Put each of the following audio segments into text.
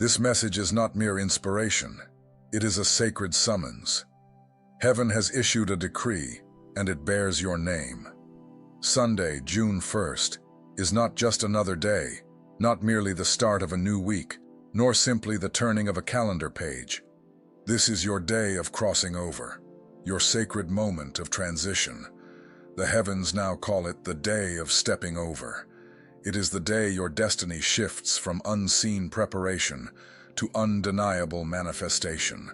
This message is not mere inspiration. It is a sacred summons. Heaven has issued a decree, and it bears your name. Sunday, June 1st, is not just another day, not merely the start of a new week, nor simply the turning of a calendar page. This is your day of crossing over, your sacred moment of transition. The heavens now call it the day of stepping over. It is the day your destiny shifts from unseen preparation to undeniable manifestation.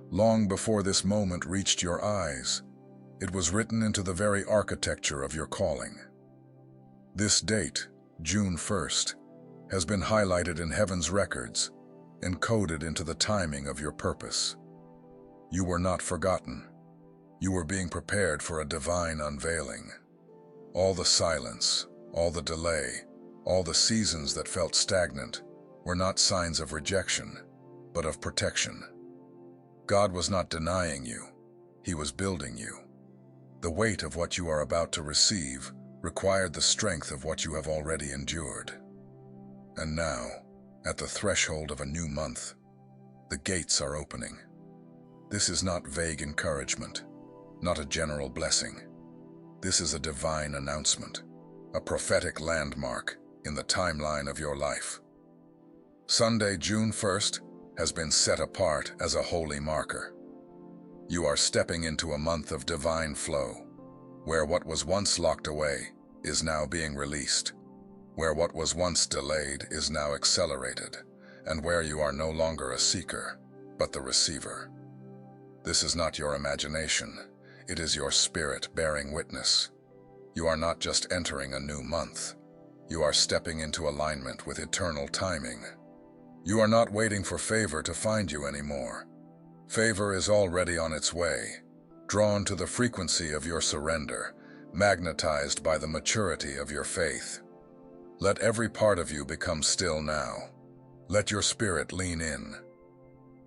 Long before this moment reached your eyes, it was written into the very architecture of your calling. This date, June 1st, has been highlighted in heaven's records, encoded into the timing of your purpose. You were not forgotten. You were being prepared for a divine unveiling. All the silence, all the delay, all the seasons that felt stagnant were not signs of rejection, but of protection. God was not denying you. He was building you. The weight of what you are about to receive required the strength of what you have already endured. And now, at the threshold of a new month, the gates are opening. This is not vague encouragement, not a general blessing. This is a divine announcement, a prophetic landmark in the timeline of your life. Sunday, June 1st, has been set apart as a holy marker. You are stepping into a month of divine flow, where what was once locked away is now being released, where what was once delayed is now accelerated, and where you are no longer a seeker, but the receiver. This is not your imagination, it is your spirit bearing witness. You are not just entering a new month, you are stepping into alignment with eternal timing. You are not waiting for favor to find you anymore. Favor is already on its way, drawn to the frequency of your surrender, magnetized by the maturity of your faith. Let every part of you become still now. Let your spirit lean in.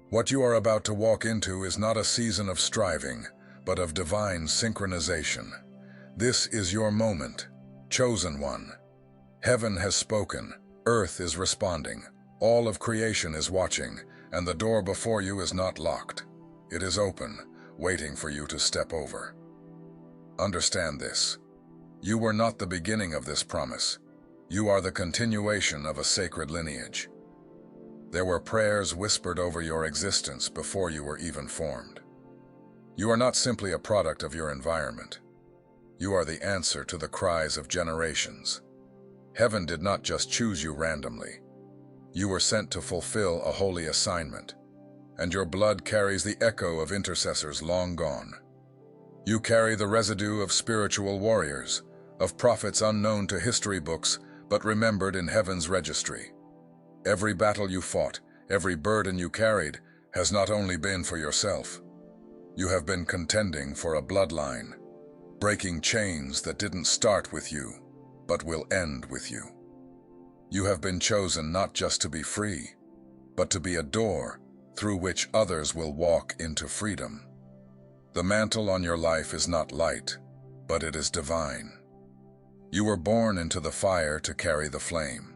What you are about to walk into is not a season of striving, but of divine synchronization. This is your moment, chosen one. Heaven has spoken, earth is responding, all of creation is watching, and the door before you is not locked. It is open, waiting for you to step over. Understand this. You were not the beginning of this promise. You are the continuation of a sacred lineage. There were prayers whispered over your existence before you were even formed. You are not simply a product of your environment. You are the answer to the cries of generations. Heaven did not just choose you randomly. You were sent to fulfill a holy assignment, and your blood carries the echo of intercessors long gone. You carry the residue of spiritual warriors, of prophets unknown to history books, but remembered in heaven's registry. Every battle you fought, every burden you carried, has not only been for yourself. You have been contending for a bloodline, breaking chains that didn't start with you, but will end with you. You have been chosen not just to be free, but to be a door through which others will walk into freedom. The mantle on your life is not light, but it is divine. You were born into the fire to carry the flame.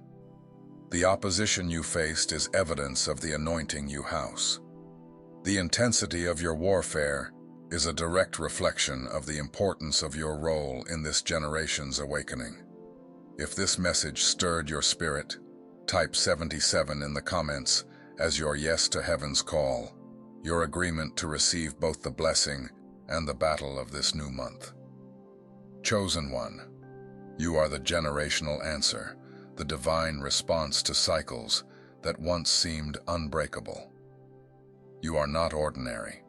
The opposition you faced is evidence of the anointing you house. The intensity of your warfare is a direct reflection of the importance of your role in this generation's awakening. If this message stirred your spirit, type 77 in the comments as your yes to heaven's call, your agreement to receive both the blessing and the battle of this new month. Chosen one, you are the generational answer, the divine response to cycles that once seemed unbreakable. You are not ordinary,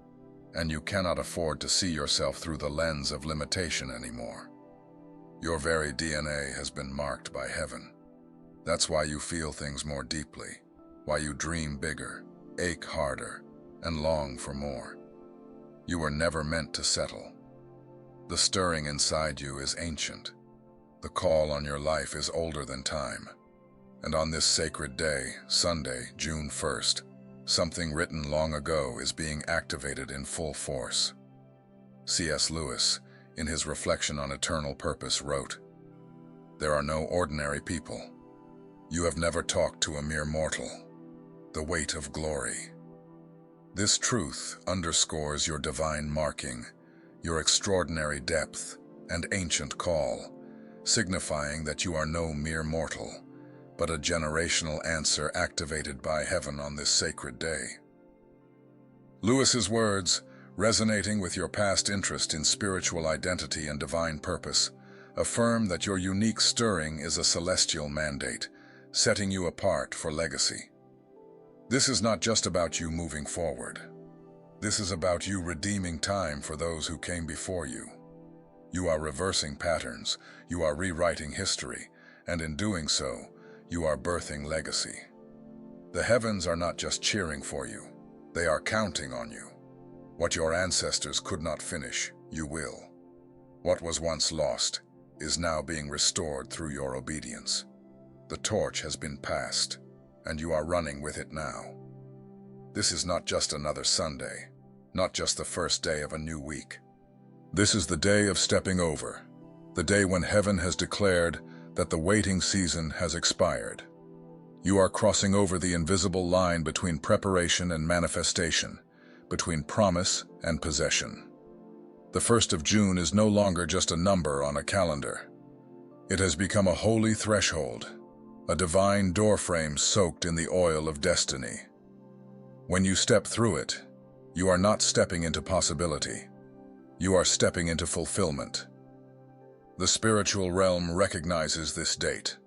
and you cannot afford to see yourself through the lens of limitation anymore. Your very DNA has been marked by heaven. That's why you feel things more deeply, why you dream bigger, ache harder, and long for more. You were never meant to settle. The stirring inside you is ancient. The call on your life is older than time. And on this sacred day, Sunday, June 1st, something written long ago is being activated in full force. C.S. Lewis, in his reflection on eternal purpose, wrote, "There are no ordinary people. You have never talked to a mere mortal. the weight of glory. This truth underscores your divine marking, your extraordinary depth, and ancient call, signifying that you are no mere mortal, but a generational answer activated by heaven on this sacred day. Lewis's words, resonating with your past interest in spiritual identity and divine purpose, affirm that your unique stirring is a celestial mandate, setting you apart for legacy. This is not just about you moving forward. This is about you redeeming time for those who came before you. You are reversing patterns, you are rewriting history, and in doing so, you are birthing legacy. The heavens are not just cheering for you, they are counting on you. What your ancestors could not finish, you will. What was once lost is now being restored through your obedience. The torch has been passed, and you are running with it now. This is not just another Sunday, not just the first day of a new week. This is the day of stepping over, the day when heaven has declared that the waiting season has expired. You are crossing over the invisible line between preparation and manifestation, between promise and possession. The 1st of June is no longer just a number on a calendar. It has become a holy threshold, a divine doorframe soaked in the oil of destiny. When you step through it, you are not stepping into possibility. You are stepping into fulfillment. The spiritual realm recognizes this date.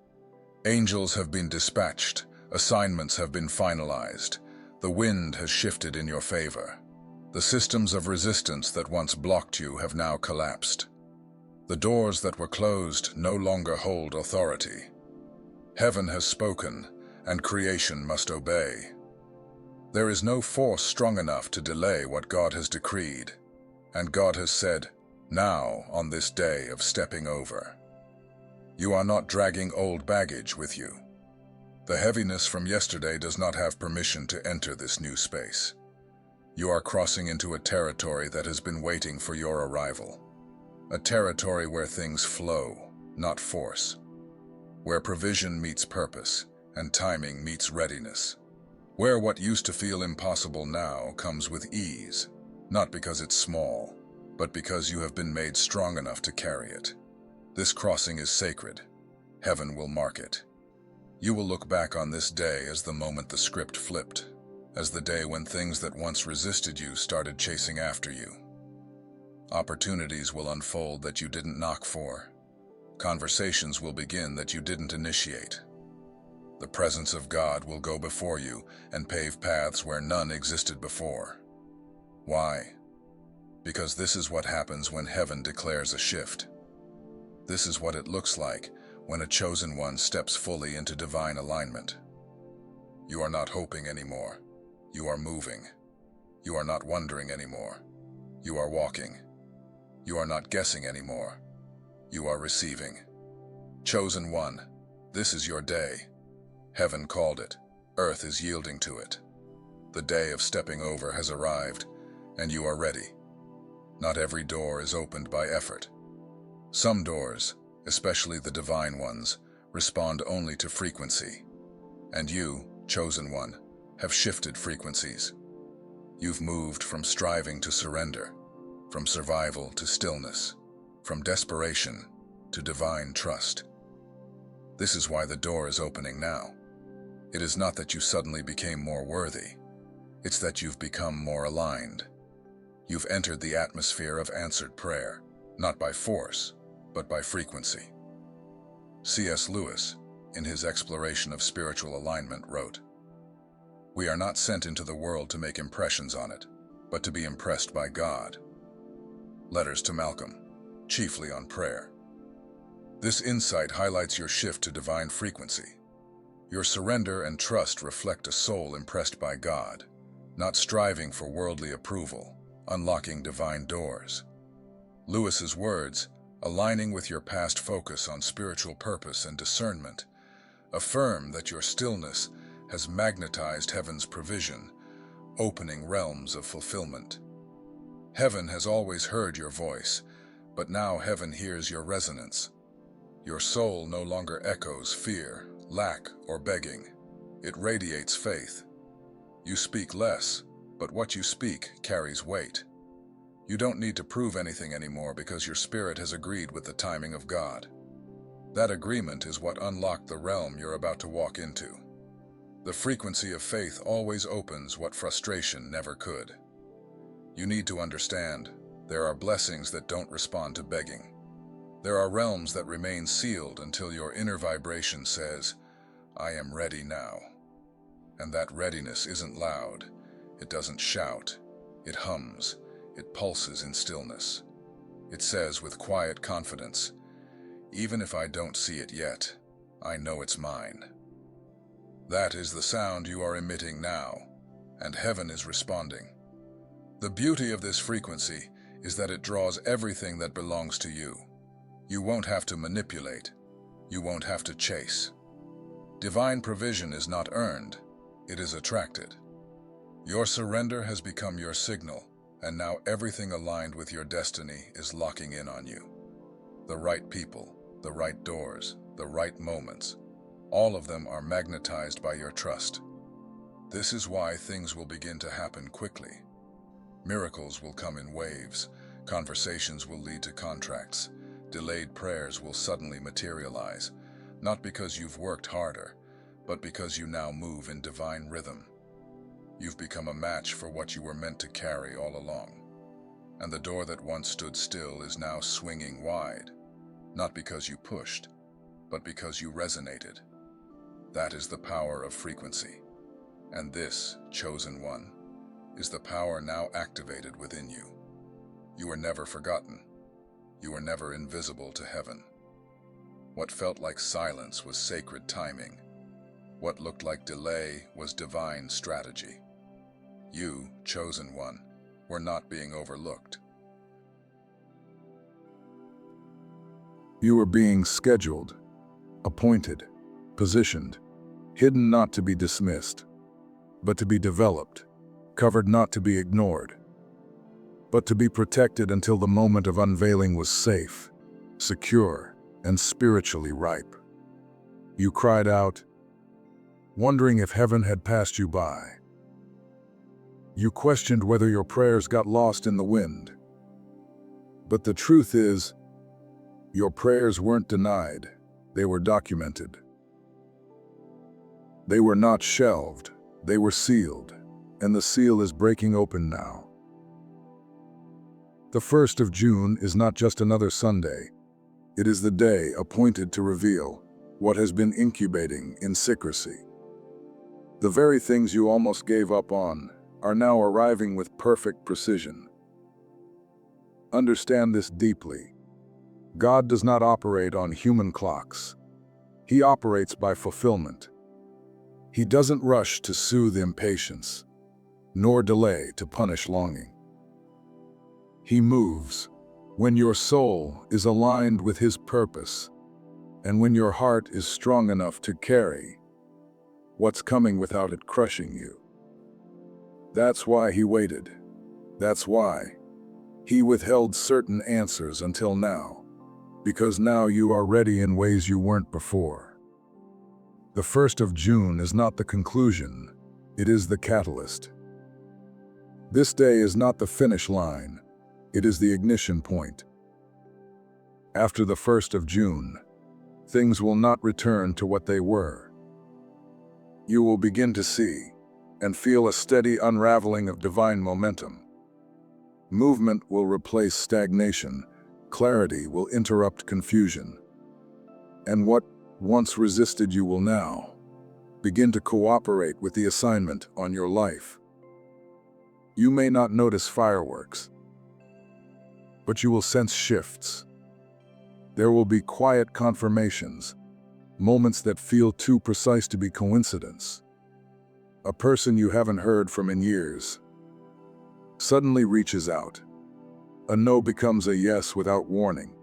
Angels have been dispatched, assignments have been finalized, the wind has shifted in your favor. The systems of resistance that once blocked you have now collapsed. The doors that were closed no longer hold authority. Heaven has spoken, and creation must obey. There is no force strong enough to delay what God has decreed, and God has said, now, on this day of stepping over. You are not dragging old baggage with you. The heaviness from yesterday does not have permission to enter this new space. You are crossing into a territory that has been waiting for your arrival. A territory where things flow, not force. Where provision meets purpose, and timing meets readiness. Where what used to feel impossible now comes with ease, not because it's small, but because you have been made strong enough to carry it. This crossing is sacred. Heaven will mark it. You will look back on this day as the moment the script flipped, as the day when things that once resisted you started chasing after you. Opportunities will unfold that you didn't knock for. Conversations will begin that you didn't initiate. The presence of God will go before you and pave paths where none existed before. Why? Because this is what happens when heaven declares a shift. This is what it looks like when a chosen one steps fully into divine alignment. You are not hoping anymore. You are moving. You are not wondering anymore. You are walking. You are not guessing anymore. You are receiving. Chosen one, this is your day. Heaven called it. Earth is yielding to it. The day of stepping over has arrived, and you are ready. Not every door is opened by effort. Some doors, especially the divine ones, respond only to frequency. And you, chosen one, have shifted frequencies. You've moved from striving to surrender, from survival to stillness, from desperation to divine trust. This is why the door is opening now. It is not that you suddenly became more worthy. It's that you've become more aligned. You've entered the atmosphere of answered prayer, not by force, but by frequency. C.S. Lewis, in his exploration of spiritual alignment, wrote, "We are not sent into the world to make impressions on it, but to be impressed by God." Letters to Malcolm, chiefly on prayer. This insight highlights your shift to divine frequency. Your surrender and trust reflect a soul impressed by God, not striving for worldly approval, unlocking divine doors. Lewis's words, aligning with your past focus on spiritual purpose and discernment, affirm that your stillness has magnetized heaven's provision, opening realms of fulfillment. Heaven has always heard your voice, but now heaven hears your resonance. Your soul no longer echoes fear, lack, or begging. It radiates faith. You speak less, but what you speak carries weight. You don't need to prove anything anymore because your spirit has agreed with the timing of God. That agreement is what unlocked the realm you're about to walk into. The frequency of faith always opens what frustration never could. You need to understand, there are blessings that don't respond to begging. There are realms that remain sealed until your inner vibration says, "I am ready now." And that readiness isn't loud. It doesn't shout. It hums. It pulses in stillness. It says with quiet confidence, "Even if I don't see it yet, I know it's mine." That is the sound you are emitting now, and heaven is responding. The beauty of this frequency is that it draws everything that belongs to you. You won't have to manipulate. You won't have to chase. Divine provision is not earned, it is attracted. Your surrender has become your signal, and now everything aligned with your destiny is locking in on you. The right people, the right doors, the right moments, all of them are magnetized by your trust. This is why things will begin to happen quickly. Miracles will come in waves, conversations will lead to contracts, delayed prayers will suddenly materialize, not because you've worked harder, but because you now move in divine rhythm. You've become a match for what you were meant to carry all along. And the door that once stood still is now swinging wide, not because you pushed, but because you resonated. That is the power of frequency. And this, chosen one, is the power now activated within you. You were never forgotten. You were never invisible to heaven. What felt like silence was sacred timing. What looked like delay was divine strategy. You, chosen one, were not being overlooked. You were being scheduled, appointed, positioned, hidden not to be dismissed, but to be developed, covered not to be ignored, but to be protected until the moment of unveiling was safe, secure, and spiritually ripe. You cried out, wondering if heaven had passed you by. You questioned whether your prayers got lost in the wind. But the truth is, your prayers weren't denied, they were documented. They were not shelved, they were sealed, and the seal is breaking open now. The 1st of June is not just another Sunday. It is the day appointed to reveal what has been incubating in secrecy. The very things you almost gave up on are now arriving with perfect precision. Understand this deeply. God does not operate on human clocks. He operates by fulfillment. He doesn't rush to soothe impatience, nor delay to punish longing. He moves when your soul is aligned with His purpose, and when your heart is strong enough to carry what's coming without it crushing you. That's why He waited. That's why He withheld certain answers until now, because now you are ready in ways you weren't before. The 1st of June is not the conclusion, it is the catalyst. This day is not the finish line, it is the ignition point. After the 1st of June, things will not return to what they were. You will begin to see and feel a steady unraveling of divine momentum. Movement will replace stagnation, clarity will interrupt confusion. And what once resisted you will now begin to cooperate with the assignment on your life. You may not notice fireworks, but you will sense shifts. There will be quiet confirmations, moments that feel too precise to be coincidence. A person you haven't heard from in years suddenly reaches out. A no becomes a yes without warning.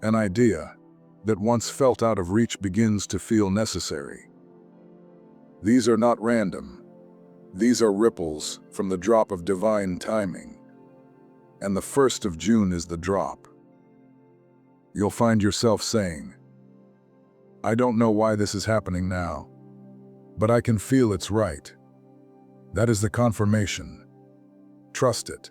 An idea that once felt out of reach begins to feel necessary. These are not random. These are ripples from the drop of divine timing. And the 1st of June is the drop. You'll find yourself saying, "I don't know why this is happening now, but I can feel it's right." That is the confirmation. Trust it.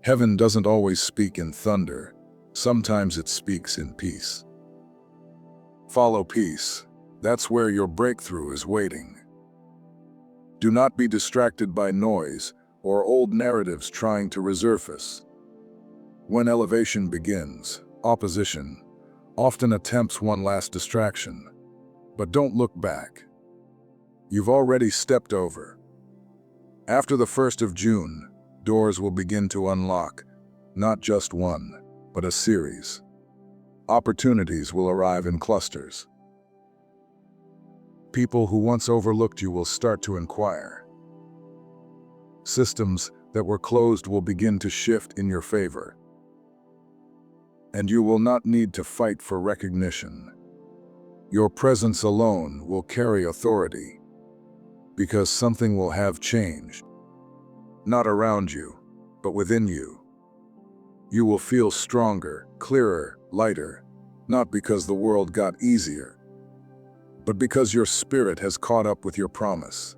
Heaven doesn't always speak in thunder. Sometimes it speaks in peace. Follow peace. That's where your breakthrough is waiting. Do not be distracted by noise or old narratives trying to resurface. When elevation begins, opposition often attempts one last distraction. But don't look back. You've already stepped over. After the 1st of June, doors will begin to unlock, not just one, but a series. Opportunities will arrive in clusters. People who once overlooked you will start to inquire. Systems that were closed will begin to shift in your favor. And you will not need to fight for recognition. Your presence alone will carry authority, because something will have changed. Not around you, but within you. You will feel stronger, clearer, lighter, not because the world got easier, but because your spirit has caught up with your promise.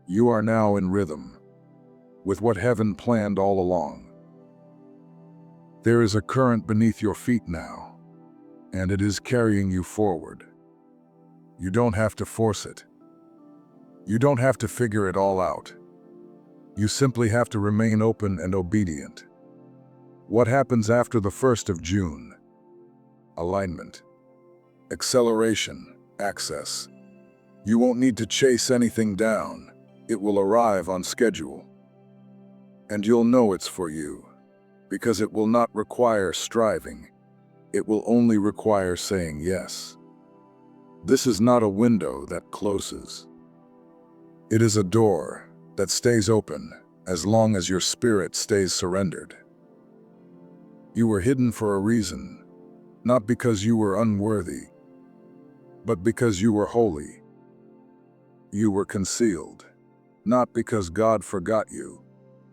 You are now in rhythm with what heaven planned all along. There is a current beneath your feet now, and it is carrying you forward. You don't have to force it. You don't have to figure it all out. You simply have to remain open and obedient. What happens after the 1st of June? Alignment, acceleration, access. You won't need to chase anything down. It will arrive on schedule. And you'll know it's for you, because it will not require striving. It will only require saying yes. This is not a window that closes. It is a door that stays open as long as your spirit stays surrendered. You were hidden for a reason, not because you were unworthy, but because you were holy. You were concealed, not because God forgot you,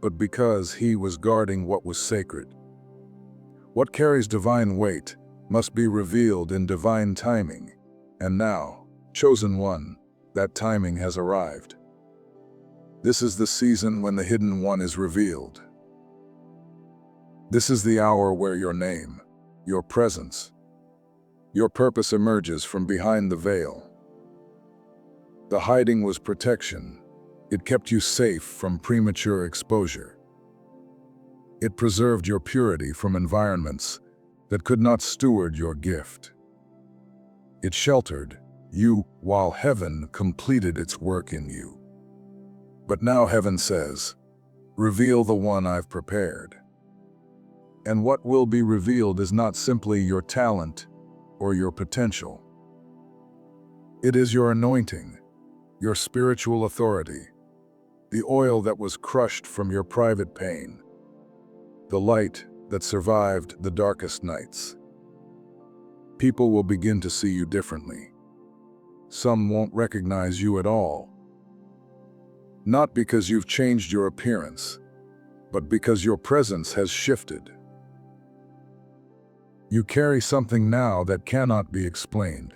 but because He was guarding what was sacred. What carries divine weight must be revealed in divine timing, and now, chosen one, that timing has arrived. This is the season when the hidden one is revealed. This is the hour where your name, your presence, your purpose emerges from behind the veil. The hiding was protection. It kept you safe from premature exposure. It preserved your purity from environments that could not steward your gift. It sheltered you while heaven completed its work in you. But now heaven says, reveal the one I've prepared. And what will be revealed is not simply your talent or your potential. It is your anointing, your spiritual authority, the oil that was crushed from your private pain, the light that survived the darkest nights. People will begin to see you differently. Some won't recognize you at all. Not because you've changed your appearance, but because your presence has shifted. You carry something now that cannot be explained,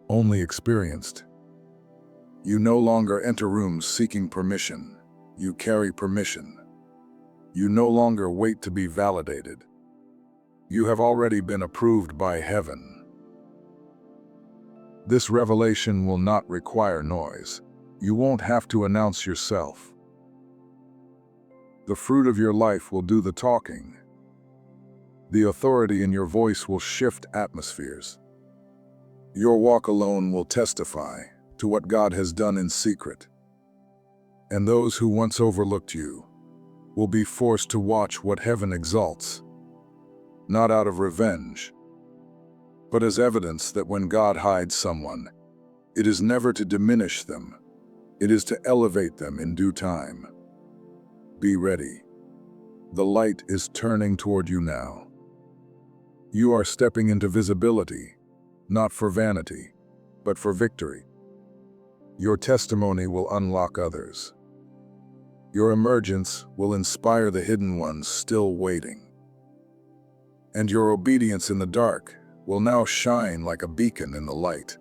only experienced. You no longer enter rooms seeking permission. You carry permission. You no longer wait to be validated. You have already been approved by heaven. This revelation will not require noise. You won't have to announce yourself. The fruit of your life will do the talking. The authority in your voice will shift atmospheres. Your walk alone will testify to what God has done in secret. And those who once overlooked you will be forced to watch what heaven exalts, not out of revenge, but as evidence that when God hides someone, it is never to diminish them, it is to elevate them in due time. Be ready. The light is turning toward you now. You are stepping into visibility, not for vanity, but for victory. Your testimony will unlock others. Your emergence will inspire the hidden ones still waiting. And your obedience in the dark will now shine like a beacon in the light.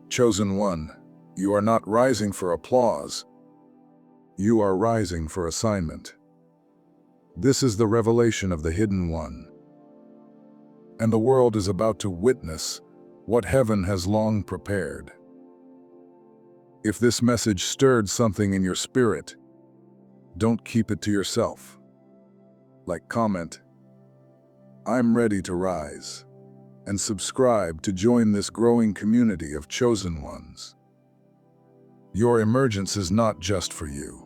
Chosen one, You are not rising for applause. You are rising for assignment. This is the revelation of the Hidden One. And the world is about to witness what heaven has long prepared. If this message stirred something in your spirit, don't keep it to yourself. Comment, "I'm ready to rise," and subscribe to join this growing community of chosen ones. Your emergence is not just for you.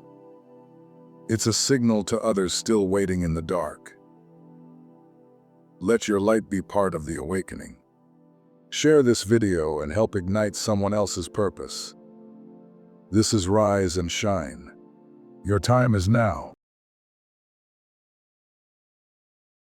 It's a signal to others still waiting in the dark. Let your light be part of the awakening. Share this video and help ignite someone else's purpose. This is Rise and Shine. Your time is now.